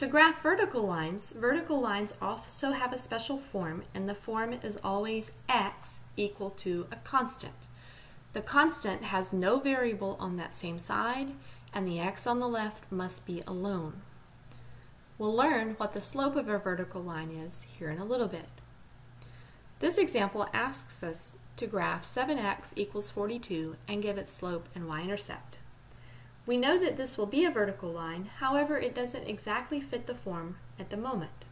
To graph vertical lines also have a special form, and the form is always x equal to a constant. The constant has no variable on that same side, and the x on the left must be alone. We'll learn what the slope of a vertical line is here in a little bit. This example asks us to graph 7x equals 42 and give its slope and y-intercept. We know that this will be a vertical line, however it doesn't exactly fit the form at the moment.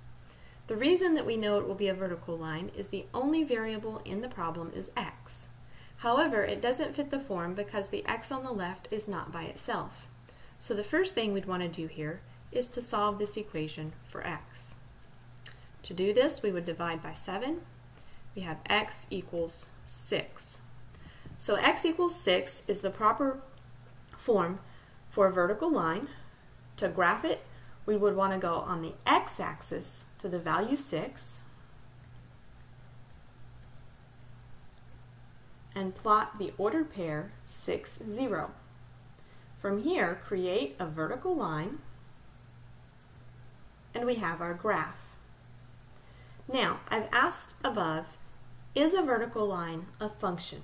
The reason that we know it will be a vertical line is the only variable in the problem is x. However, it doesn't fit the form because the x on the left is not by itself. So the first thing we'd want to do here is to solve this equation for x. To do this, we would divide by 7. We have x equals 6. So x equals 6 is the proper form for a vertical line. To graph it, we would want to go on the x-axis to the value 6 and plot the ordered pair 6, 0. From here, create a vertical line, and we have our graph. Now, I've asked above, is a vertical line a function?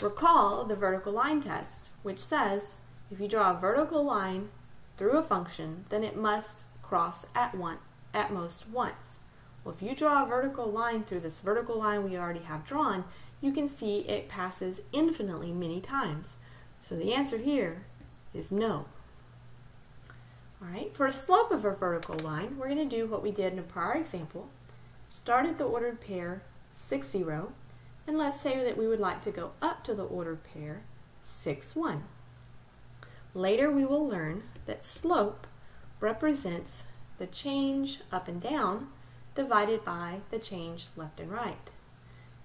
Recall the vertical line test, which says if you draw a vertical line through a function, then it must cross at most once. Well, if you draw a vertical line through this vertical line we already have drawn, you can see it passes infinitely many times. So the answer here is no. Alright, for a slope of a vertical line, we're going to do what we did in a prior example. Start at the ordered pair 6, 0, and let's say that we would like to go up to the ordered pair 6, 1. Later we will learn that slope represents the change up and down divided by the change left and right.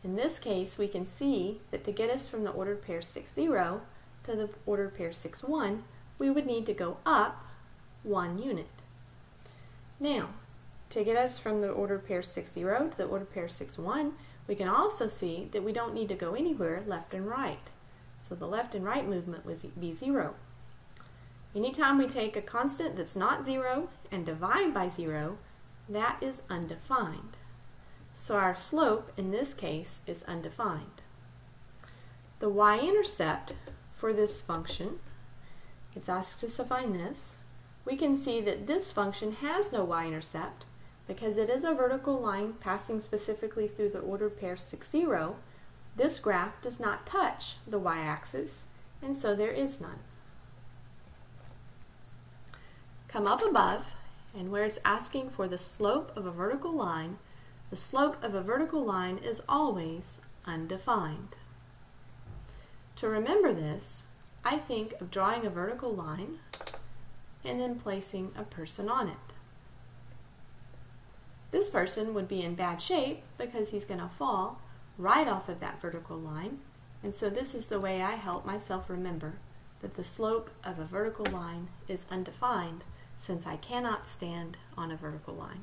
In this case, we can see that to get us from the ordered pair 6, 0 to the ordered pair 6, 1, we would need to go up 1 unit. Now, to get us from the ordered pair 6, 0 to the ordered pair 6, 1, we can also see that we don't need to go anywhere left and right. So the left and right movement would be 0. Anytime we take a constant that's not 0 and divide by 0, that is undefined. So our slope in this case is undefined. The y-intercept for this function, it's asked us to find this. We can see that this function has no y-intercept because it is a vertical line passing specifically through the ordered pair 6, 0. This graph does not touch the y-axis, and so there is none. Come up above, and where it's asking for the slope of a vertical line, the slope of a vertical line is always undefined. To remember this, I think of drawing a vertical line and then placing a person on it. This person would be in bad shape because he's going to fall right off of that vertical line, and so this is the way I help myself remember that the slope of a vertical line is undefined since I cannot stand on a vertical line.